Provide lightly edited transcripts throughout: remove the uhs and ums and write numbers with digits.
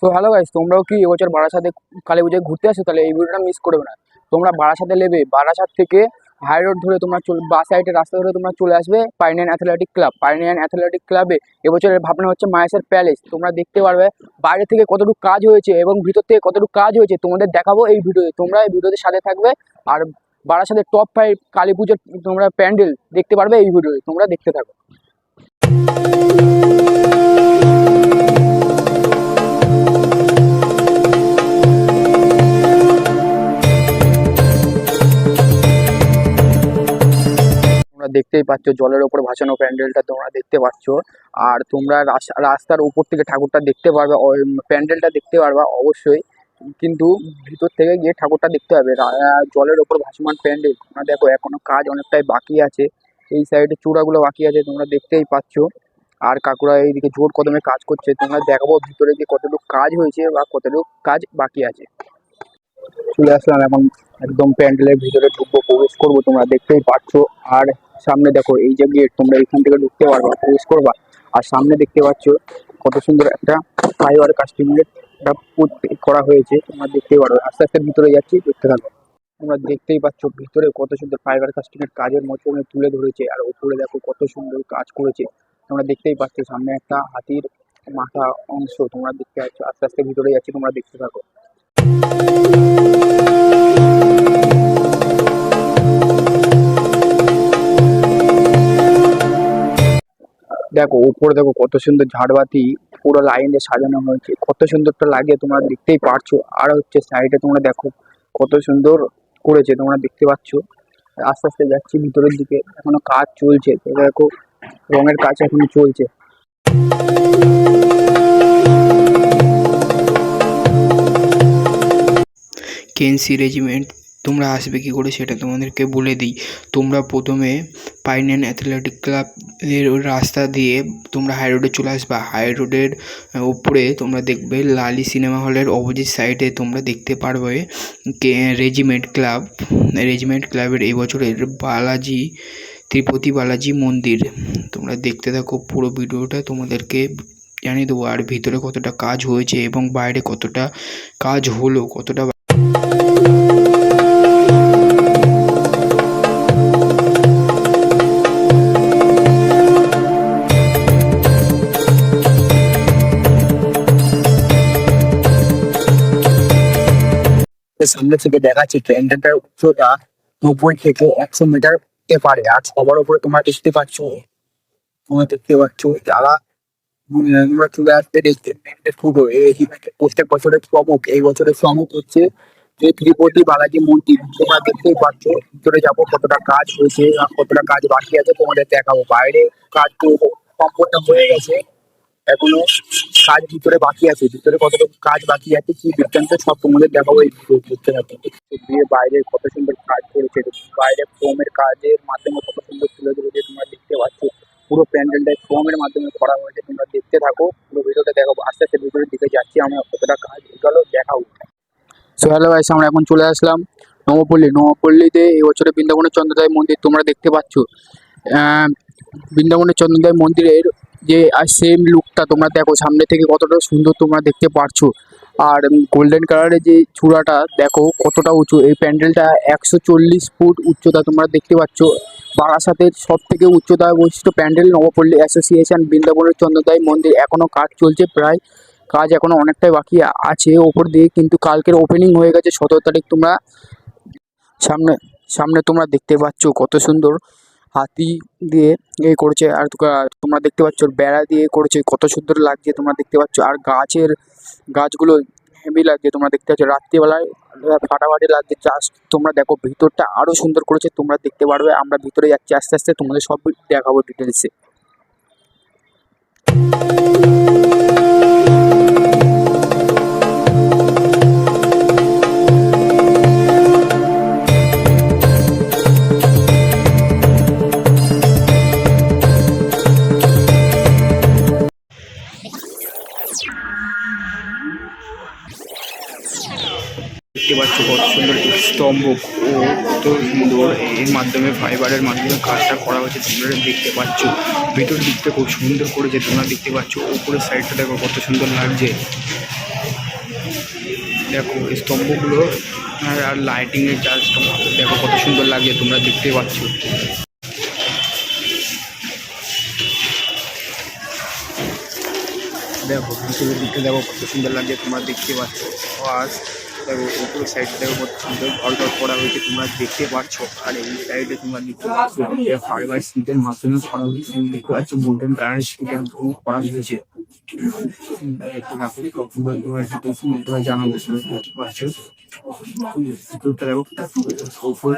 So hello guys, তোমরাও কি এবছর বারাসাতে কালী পুজোয় ঘুরতে আসো? তাহলে এই ভিডিওটা মিস করবে না। তোমরা বারাসাতে নেবে, বারাসাত থেকে হাই রোড ধরে তোমরা বাস সাইডের রাস্তা ধরে তোমরা চলে আসবে পাইনিয়ান অ্যাথলেটিক ক্লাব। পাইনিয়ান অ্যাথলেটিক ক্লাবে এবছরের ভাবনা হচ্ছে মায়াসের প্যালেস। তোমরা দেখতে পারবে বাইরে থেকে কতটুকু কাজ হয়েছে এবং ভিতর থেকে কতটুকু কাজ হয়েছে তোমাদের দেখাবো এই ভিডিওতে। তোমরা এই ভিডিওতে সাথে থাকবে আর বারাসাতের টপ 5 কালী পুজোর তোমরা প্যান্ডেল দেখতে পারবে এই ভিডিওতে। তোমরা দেখতে থাকো। তোমরা দেখতেই পাচ্ছ জলের ওপর ভাসানো প্যান্ডেলটা তোমরা দেখতে পাচ্ছ। আর তোমরা রাস্তার উপর থেকে ঠাকুরটা দেখতে পারবে, প্যান্ডেলটা দেখতে পারবা অবশ্যই, কিন্তু ভিতর থেকে গিয়ে ঠাকুরটা দেখতে হবে। জলের ওপর ভাসমান প্যান্ডেল তোমরা দেখো, এখনো কাজ অনেকটাই বাকি আছে। এই সাইডে চূড়াগুলো বাকি আছে তোমরা দেখতেই পাচ্ছ। আর কাকুরা এইদিকে জোর কদমে কাজ করছে। তোমরা দেখাবো ভিতরে গিয়ে কতটুকু কাজ হয়েছে বা কতটুকু কাজ বাকি আছে। চলে আসলাম এখন, একদম প্যান্ডেলের ভিতরে ঢুকবো, প্রবেশ করবো। তোমরা দেখতেই পাচ্ছ। আর সামনে দেখো এই যে গেট, তোমরা এখান থেকে ঢুকতে পারবা, প্রবেশ করবা। আর সামনে দেখতে পাচ্ছ কত সুন্দর একটা ফাইবার কাস্টিংয়ের একটা করা হয়েছে, তোমরা দেখতেই পারবে। আস্তে আস্তে ভিতরে যাচ্ছি, দেখতে থাকো। তোমরা দেখতেই পাচ্ছ ভিতরে কত সুন্দর ফাইবার কাস্টিংয়ের কাজের মধ্যে তুলে ধরেছে। আর উপরে দেখো কত সুন্দর কাজ করেছে, তোমরা দেখতেই পাচ্ছ। সামনে একটা হাতির মাথা অংশ তোমরা দেখতে পাচ্ছ। আস্তে আস্তে ভিতরে যাচ্ছি, তোমরা দেখতে থাকো। দেখো উপরে দেখো কত সুন্দর ঝাড়বাতি পুরো লাইনে সাজানো হয়েছে, কত সুন্দরটা লাগে তোমরা দেখতেই পারছো। আর হচ্ছে সাইডে তোমরা দেখো কত সুন্দর করেছে, তোমরা দেখতে পাচ্ছ। আস্তে আস্তে যাচ্ছি ভিতরের দিকে, এখনো কাজ চলছে। তো দেখো রঙের কাজ এখনো চলছে। কেএনসি রেজিমেন্ট তোমরা আসবে কী করে সেটা তোমাদেরকে বলে দিই। তোমরা প্রথমে পাইনিয়ান অ্যাথলেটিক ক্লাবের রাস্তা দিয়ে তোমরা হাই রোডে চলে আসবা। হাই রোডের উপরে তোমরা দেখবে লালি সিনেমা হলের অপোজিট সাইডে তোমরা দেখতে পারবে রেজিমেন্ট ক্লাব। রেজিমেন্ট ক্লাবের এই বছরের তিরুপতি বালাজি মন্দির। তোমরা দেখতে থাকো পুরো ভিডিওটা, তোমাদেরকে জানিয়ে দেবো। আর ভিতরে কতটা কাজ হয়েছে এবং বাইরে কতটা কাজ হলো, কতটা সামনে থেকে দেখাচ্ছি প্যান্ডেলটার উচ্চতা 90 থেকে 100 মিটার হতে পারে। আর সবার উপরে তোমরা দেখতে পাচ্ছ, যারা তোমরা চলে আসতে দেখতে পুরো এই প্রত্যেক বছরের চমক। এই বছরের চমক হচ্ছে যে তিরুপতি বালাজি মন্দির। তোমরা দেখতেই পাচ্ছ ভিতরে যাবো, কতটা কাজ হয়েছে আর কতটা কাজ বাকি আছে তোমাদের দেখাবো। বাইরে কাজ তো সম্পূর্ণ হয়ে গেছে, এখনো কাজ ভিতরে বাকি আছে। ভিতরে কতটুকু কাজ বাকি আছে কি বৃত্তান্ত সব তোমাদের দেখাবো এই ভিডিওতে। দিয়ে বাইরে কত সুন্দর কাজ করেছে, বাইরে ফোমের কাজের মাধ্যমে কত সুন্দর তুলে ধরেছে তোমরা দেখতে পাচ্ছ। পুরো প্যান্ডেলটা ফোমের মাধ্যমে করা হয়েছে, তোমরা দেখতে থাকো পুরো ভিডিওতে দেখাবো। আস্তে আস্তে ভিডিওর দিকে যাচ্ছি আমরা, কতটা কাজ গেল দেখাবো। সো হ্যালো গাইস, আমরা এখন চলে আসলাম নবপল্লীতে এই বছরে বৃন্দাবনের চন্দ্রোদয় মন্দির তোমরা দেখতে পাচ্ছ। বৃন্দাবনের চন্দ্রোদয় মন্দিরের যে সেম লুকটা তোমরা দেখো সামনে থেকে কতটা সুন্দর তোমরা দেখতে পারছো। আর গোল্ডেন কালারের যে চূড়াটা দেখো কতটা উঁচু। এই প্যান্ডেলটা 140 ফুট উচ্চতা তোমরা দেখতে পাচ্ছ। বারাসাতের সব থেকে উচ্চতা বৈশিষ্ট্য প্যান্ডেল নবপল্লী অ্যাসোসিয়েশন বৃন্দাবনের চন্দ্রোদয় মন্দির। এখনো কাজ চলছে, প্রায় কাজ এখনো অনেকটাই বাকি আছে ওপর দিয়ে, কিন্তু কালকের ওপেনিং হয়ে গেছে 17 তারিখ। তোমরা সামনে সামনে তোমরা দেখতে পাচ্ছ কত সুন্দর হাতি দিয়ে করেছে। আর তোমরা দেখতে পাচ্ছ বেড়া দিয়ে করেছে, কত সুন্দর লাগছে তোমরা দেখতে পাচ্ছ। আর গাছগুলো হেভি লাগছে তোমরা দেখতে পাচ্ছ। রাত্রিবেলায় ফাটাফাটি লাগছে জাস্ট। তোমরা দেখো ভিতরটা আরো সুন্দর করেছে, তোমরা দেখতে পারবে। আমরা ভিতরে যাচ্ছি আস্তে আস্তে, তোমাদের সব দেখাবো ডিটেলসে। দেখতে পাচ্ছ কত সুন্দর স্তম্ভ ও কত সুন্দর এর মাধ্যমে ফাইবারের মাধ্যমে কাজটা করা হয়েছে তোমরা দেখতে পাচ্ছ। ভিতর দিকটা খুব সুন্দর করেছে তোমরা দেখতে পাচ্ছ। উপরের সাইডটা দেখো কত সুন্দর লাগছে। দেখো স্তম্ভগুলো আর লাইটিং এর জাস্ট দেখো কত সুন্দর লাগছে, তোমরা দেখতেই পাচ্ছ। দেখো ভিতরের দিকটা দেখো কত সুন্দর লাগছে, তোমরা দেখতে পাচ্ছ। আর দেখো উপরের সাইড দেখো কত সুন্দর ঘর করা হয়েছে, তোমরা দেখতে পাচ্ছ। আর এই সাইডে তোমরা দেখতে পাচ্ছ ফাইবার সিটের মাধ্যমে করা হয়েছে, দেখতে পাচ্ছ গোল্ডেন কালারের সিটের করা হয়েছে। তোমরা জানাবো দেখতে পাচ্ছ ভিতরটা দেখো উপরে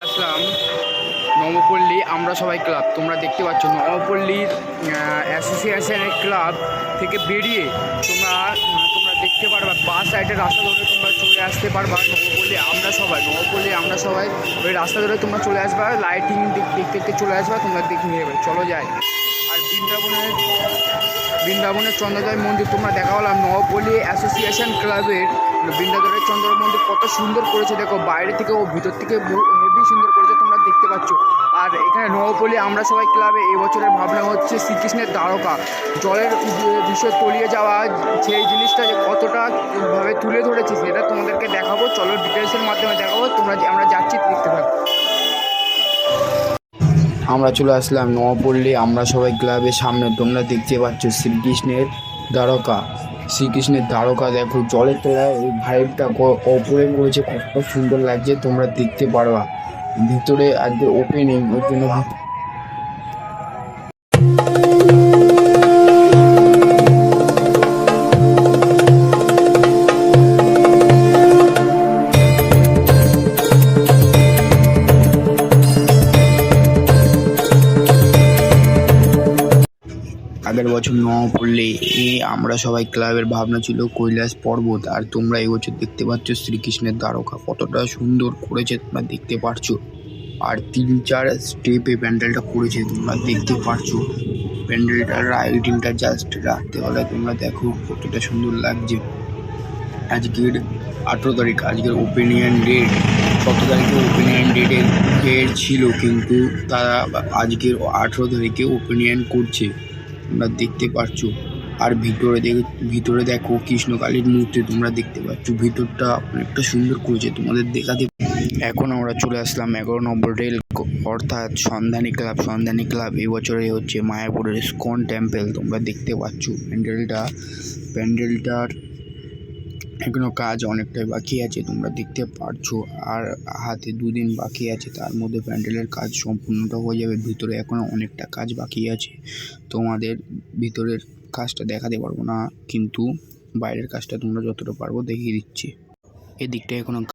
আসলাম নবপল্লী আমরা সবাই ক্লাব। তোমরা দেখতে পাচ্ছ নবপল্লীর অ্যাসোসিয়েশনের ক্লাব থেকে বেরিয়ে তোমরা তোমরা দেখতে পারবা বাস সাইডের রাস্তা ধরে তোমরা চলে আসতে পারবা নবপল্লী আমরা সবাই ওই রাস্তা ধরে তোমরা চলে আসবা, লাইটিং দেখতে দেখতে চলে আসবা, তোমরা দেখে নিয়ে যাবে। চলো যাই। আর বৃন্দাবনের চন্দ্রোদয় মন্দির তোমরা দেখা হলাম নবপল্লী অ্যাসোসিয়েশন ক্লাবের বৃন্দাবনের চন্দ্রোদয় মন্দির কত সুন্দর করেছে দেখো, বাইরে থেকে ও ভিতর থেকে হেভি সুন্দর করেছে, তোমরা দেখতে পাচ্ছ। আর এখানে নবপল্লী আমরা সবাই ক্লাবে এবছরের ভাবনা হচ্ছে শ্রীকৃষ্ণের দ্বারকা, জলের বিষয় তলিয়ে যাওয়া সেই জিনিসটা যে কতটা ভাবে তুলে ধরেছে সেটা তোমাদেরকে দেখাবো। চলো ডিটেলসের মাধ্যমে দেখাবো, আমরা যাচ্ছি দেখতে পাবো। আমরা চলে আসলাম নবপল্লী আমরা সবাই ক্লাবের সামনে। তোমরা দেখতে পাচ্ছ শ্রীকৃষ্ণের দ্বারকা দেখো, জলের তলায় ওই ভাইবটা ওপরে করেছে, কত সুন্দর লাগছে তোমরা দেখতে পারবা। ভিতরে আজকে ওপেনিং ওই জন্য আগের বছর নবপল্লী আমরা সবাই ক্লাবের ভাবনা ছিল কৈলাস পর্বত, আর তোমরা এবছর দেখতে পাচ্ছ শ্রীকৃষ্ণের দ্বারকা কতটা সুন্দর করেছে তোমরা দেখতে পারছো। আর 3-4 স্টেপে প্যান্ডেলটা করেছে তোমরা দেখতে পারছো। প্যান্ডেলটার লাইটিংটা জাস্ট রাত্রেবেলায় তোমরা দেখো কতটা সুন্দর লাগছে। আজকের 18 তারিখ, আজকের ওপেনিয়ন ডেট। 17 তারিখে ওপেনিয়ন ডেট ছিল, কিন্তু তারা আজকের 18 তারিখে ওপেনিয়ন করছে, তোমরা দেখতে পাচ্ছ। আর ভিতরে দেখো কৃষ্ণকালীর মূর্তি তোমরা দেখতে পাচ্ছ, ভিতরটা অনেকটা সুন্দর করেছে তোমাদের দেখাতে। এখন আমরা চলে আসলাম 11 নম্বর রেল, অর্থাৎ সন্ধানী ক্লাব এবছরে হচ্ছে মায়াপুরের ইসকন টেম্পল। তোমরা দেখতে পাচ্ছ প্যান্ডেলটার এখনো কাজ অনেকটাই বাকি আছে, তোমরা দেখতে পারছো। আর হাতে 2 দিন বাকি আছে, তার মধ্যে প্যান্ডেলের কাজ সম্পূর্ণটা হয়ে যাবে। ভিতরে এখনো অনেকটা কাজ বাকি আছে, তোমাদের ভিতরের কাজটা দেখাতে পারবো না, কিন্তু বাইরের কাজটা তোমরা যতটা পারবো দেখিয়ে দিচ্ছি। এদিকটা এখনো